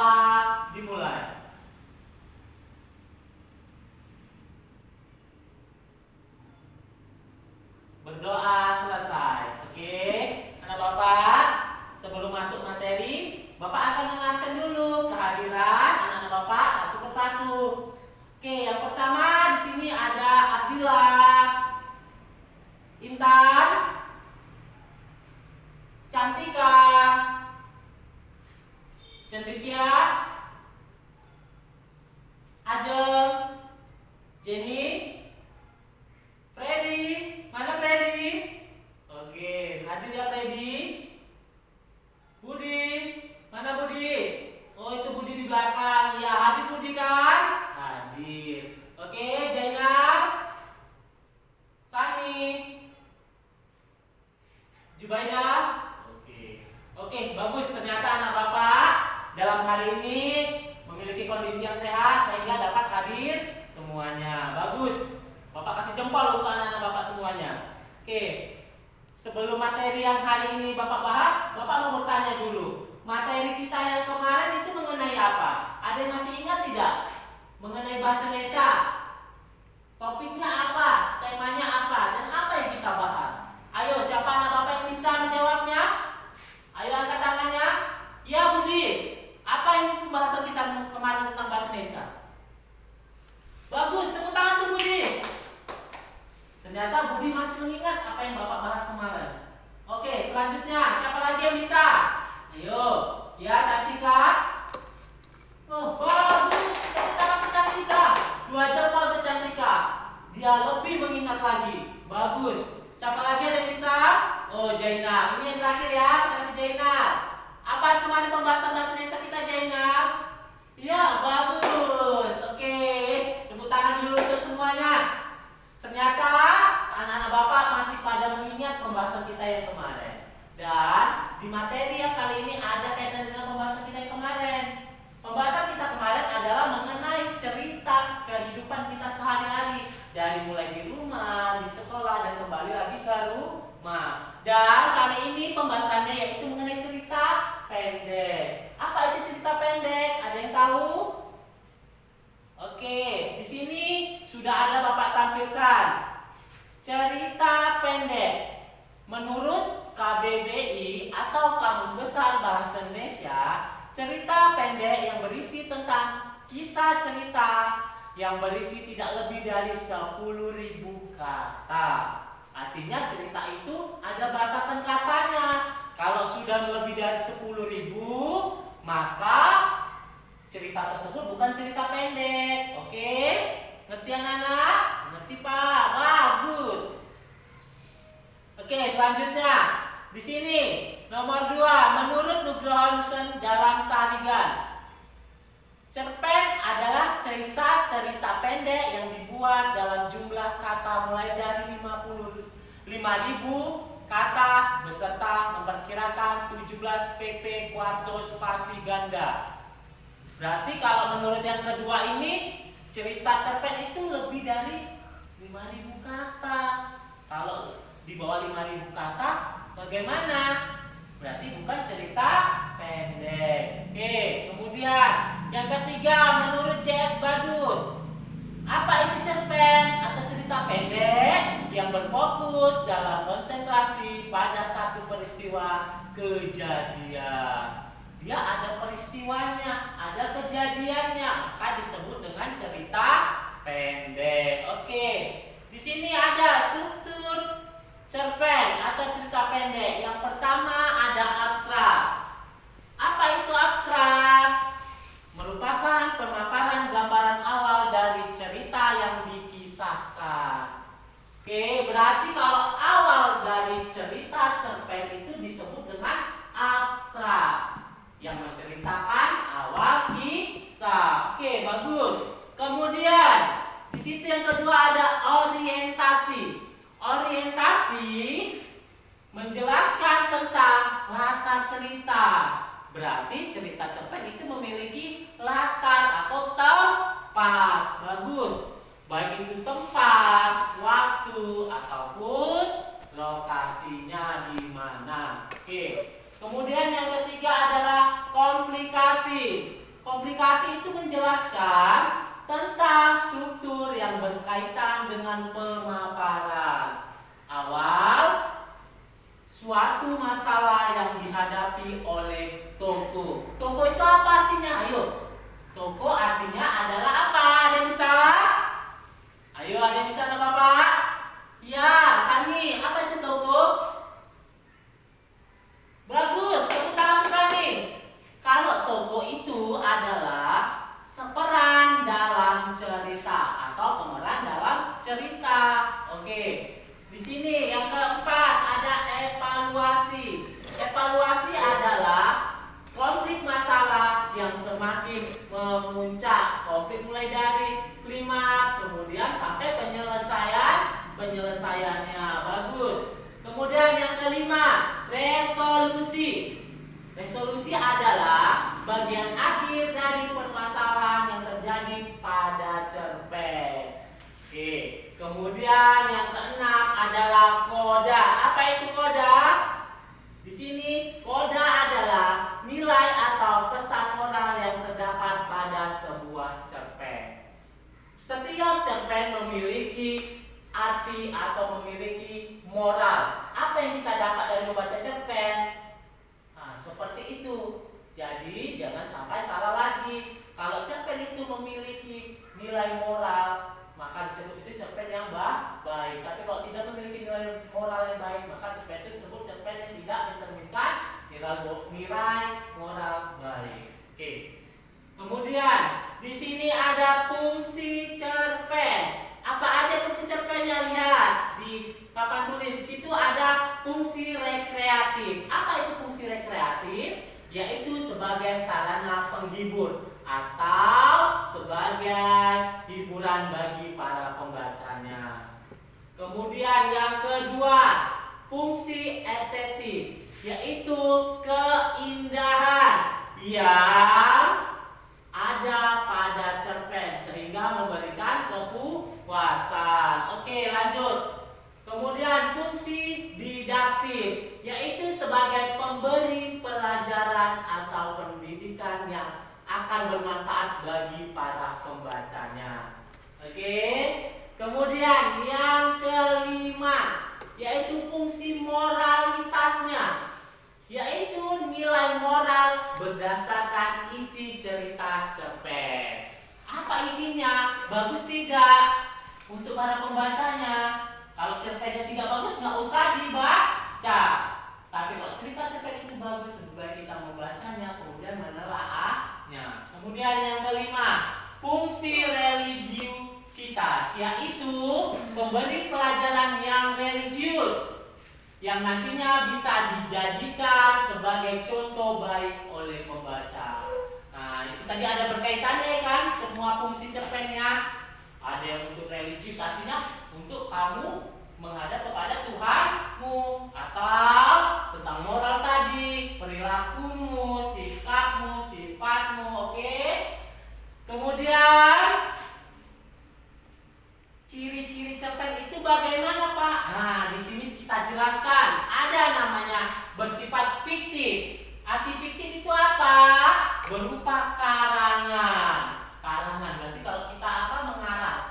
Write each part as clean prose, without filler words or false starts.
berdoa, dimulai. Berdoa selesai. Oke, anak Bapak, sebelum masuk materi, Bapak akan mengabsen dulu kehadiran anak-anak Bapak satu persatu. Oke, yang pertama di sini ada Abdillah, Intan, Cantika, Cendikia, Ajeng, Jenny, Freddy. Mana Freddy? Oke, hadir ya Freddy. Budi, mana Budi? Oh, itu Budi di belakang. Ya, hadir Budi kan? Hadir. Oke, Zainal, Sani, Jubaida. Oke, bagus. Ternyata anak Bapak dalam hari ini memiliki kondisi yang sehat sehingga dapat hadir semuanya. Bagus. Bapak kasih jempol untuk anak-anak Bapak semuanya. Oke, sebelum materi yang hari ini Bapak bahas, Bapak mau bertanya dulu. Materi kita yang kemarin itu mengenai apa? Ada yang masih ingat tidak? Mengenai bahasa Indonesia. Topiknya apa? Temanya apa? Dan apa yang kita bahas? Ayo, siapa anak Bapak yang bisa menjawabnya? Ayo angkat tangannya. Ya Budi, apa yang pembahasan kita kemarin tentang bahasa Indonesia? Bagus, tepuk tangan tuh Budi. Ternyata Budi masih mengingat apa yang Bapak bahas kemarin. Oke, selanjutnya siapa lagi yang bisa? Ayo, ya Cantika. Oh, bagus. Tepuk tangan ke Cantika. 2 jempol ke Cantika. Dia lebih mengingat lagi. Bagus. Siapa lagi ada yang bisa? Oh, Jainal. Ini yang terakhir ya. Kita kasih Jainal. Apa kemarin pembahasan bahasa Indonesia kita, Jainal? Ya, bagus. Oke. Tepuk tangan dulu untuk semuanya. Ternyata anak-anak Bapak masih pada mengingat pembahasan kita yang kemarin. Dan di materi yang kali ini ada kaitan dengan pembahasan kita yang kemarin. Pembahasan kita kemarin adalah mengenai cerita kehidupan kita sehari-hari. Dari mulai di rumah, di sekolah, dan kembali lagi ke rumah. Dan kali ini pembahasannya yaitu mengenai cerita pendek. Apa itu cerita pendek? Ada yang tahu? Oke, di sini sudah ada Bapak tampilkan cerita pendek. Menurut KBBI atau Kamus Besar Bahasa Indonesia, cerita pendek yang berisi tentang kisah cerita yang berisi tidak lebih dari 10.000 kata. Artinya cerita itu ada batasan katanya. Kalau sudah lebih dari 10.000, maka cerita tersebut bukan cerita pendek. Oke? Ngerti anak-anak? Ngerti Pak? Bagus. Oke, selanjutnya di sini nomor 2, menurut Nugroho Hansen dalam Tarigan, cerpen adalah cerita pendek yang dibuat dalam jumlah kata mulai dari 55.000 kata beserta memperkirakan 17 pp kuarto spasi ganda. Berarti kalau menurut yang kedua ini, cerita cerpen itu lebih dari 5.000 kata. Kalau di bawah 5.000 kata, bagaimana? Berarti bukan cerita pendek. Oke, kemudian yang ketiga, menurut J.S. Badut, apa itu cerpen atau cerita pendek yang berfokus dalam konsentrasi pada satu peristiwa kejadian? Dia ada peristiwanya, ada kejadiannya, maka disebut dengan cerita pendek. Oke, di sini ada struktur cerpen atau cerita pendek. Yang pertama ada abstrak. Apa itu abstrak? Merupakan pemaparan gambaran awal dari cerita yang dikisahkan. Oke, berarti kalau awal dari cerita cerpen itu disebut dengan abstrak, yang menceritakan awal kisah. Oke, bagus. Kemudian di situ yang kedua ada orientasi. Orientasi menjelaskan tentang latar cerita. Berarti cerita cerpen itu memiliki latar atau tempat. Bagus. Baik itu tempat, waktu, ataupun lokasinya di mana. Oke. Kemudian yang ketiga adalah komplikasi. Komplikasi itu menjelaskan tentang struktur yang berkaitan dengan pemaparan awal suatu masalah yang dihadapi oleh tokoh. Tokoh itu apa artinya? Ayo. Tokoh artinya adalah apa? Ada yang bisa? Ayo, ada yang bisa nggak Bapak? Ya, Sani, apa itu tokoh? Bagus, tepuk tangan Sani. Kalau tokoh itu adalah peran dalam cerita atau pemeran dalam cerita. Oke. Di sini yang keempat ada evaluasi. Evaluasi adalah konflik masalah yang semakin memuncak. Konflik mulai dari klimaks kemudian sampai penyelesaiannya. Bagus. Kemudian yang kelima, resolusi. Resolusi adalah bagian akhir dari permasalahan yang terjadi pada cerpen. Oke. Kemudian yang keenam adalah koda. Apa itu koda? Di sini koda adalah nilai atau pesan moral yang terdapat pada sebuah cerpen. Setiap cerpen memiliki arti atau memiliki moral. Apa yang kita dapat dari membaca cerpen? Nah, seperti itu. Jadi jangan sampai salah lagi. Kalau cerpen itu memiliki nilai moral, maka disebut itu cerpen yang baik. Tapi kalau tidak memiliki nilai moral yang baik, maka cerpen itu disebut cerpen yang tidak mencerminkan nilai moral baik. Oke. Kemudian di sini ada fungsi cerpen. Apa aja fungsi cerpennya? Lihat di papan tulis. Di situ ada fungsi rekreatif. Apa itu fungsi rekreatif? Yaitu sebagai sarana penghibur atau sebagai hiburan bagi para pembacanya. Kemudian yang kedua, fungsi estetis, yaitu keindahan yang ada pada cerpen sehingga memberikan kepuasan. Oke, lanjut. Kemudian fungsi didaktik, yaitu sebagai pemberi pelajaran atau pendidikan yang akan bermanfaat bagi para pembacanya. Oke. Kemudian yang kelima, yaitu fungsi moralitasnya, yaitu nilai moral berdasarkan isi cerita cerpen. Apa isinya? Bagus tidak untuk para pembacanya? Kalau cerpennya tidak bagus, nggak usah dibaca. Tapi kalau cerita cerpen itu bagus, lebih baik kita membacanya kemudian menelaahnya. Kemudian yang kelima, fungsi religiusitas, yaitu memberi pelajaran yang religius yang nantinya bisa dijadikan sebagai contoh baik oleh pembaca. Nah, itu tadi ada berkaitannya kan, semua fungsi cerpennya. Ada yang untuk religius, artinya untuk kamu menghadap kepada Tuhanmu, atau tentang moral tadi, perilakumu, sikapmu, sifatmu. Oke. Kemudian ciri-ciri cerpen itu bagaimana, Pak? Nah, di sini kita jelaskan. Ada namanya bersifat fiktif. Arti fiktif itu apa? Berupa karangan. Karangan berarti kalau kita mengarang.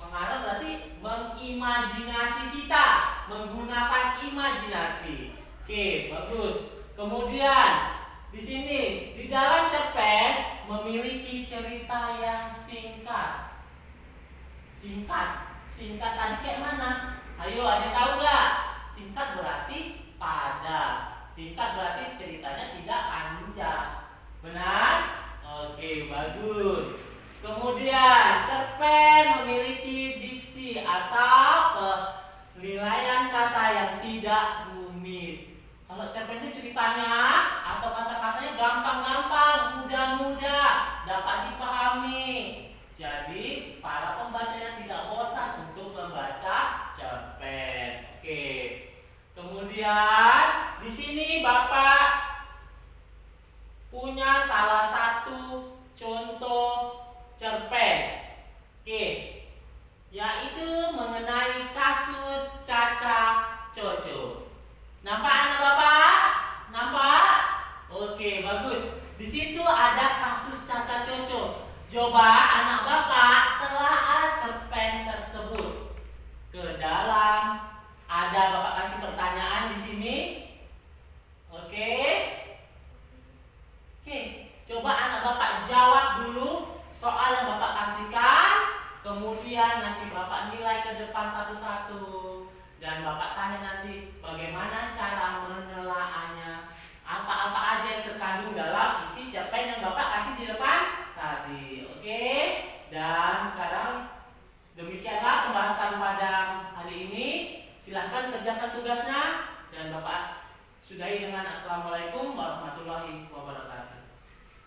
Mengarang berarti mengimajinasi kita, menggunakan imajinasi. Oke, bagus. Kemudian di sini di dalam cerpen memiliki cerita yang singkat. Singkat tadi kayak mana? Ayo, ada yang tahu nggak? Singkat berarti padat. Singkat berarti ceritanya tidak panjang. Benar? Oke, bagus. Kemudian cerpen memiliki diksi atau penilaian kata yang tidak rumit. Kalau cerpen itu ceritanya atau kata-katanya gampang-gampang, mudah-mudah, dapat dipahami. Jadi para pembacanya tidak bosan untuk membaca cerpen. Oke. Kemudian di sini Bapak punya salah satu contoh cerpen. Oke. Yaitu mengenai kasus Caca Coco. Nampak anak Bapak? Nampak? Oke, bagus. Di situ ada kasus Caca Coba anak Bapak telaah cerpen tersebut ke dalam. Ada Bapak kasih pertanyaan di sini. Oke. Oke, coba anak Bapak jawab dulu soal yang Bapak kasihkan. Kemudian nanti Bapak nilai ke depan satu-satu. Dan Bapak tanya nanti bagaimana cara menelaahnya. Apa-apa aja yang terkandung dalam isi cerpen yang Bapak kasih di depan tadi. Oke. Dan sekarang demikianlah pembahasan pada hari ini. Silahkan kerjakan tugasnya. Dan Bapak sudahi dengan Assalamualaikum warahmatullahi wabarakatuh.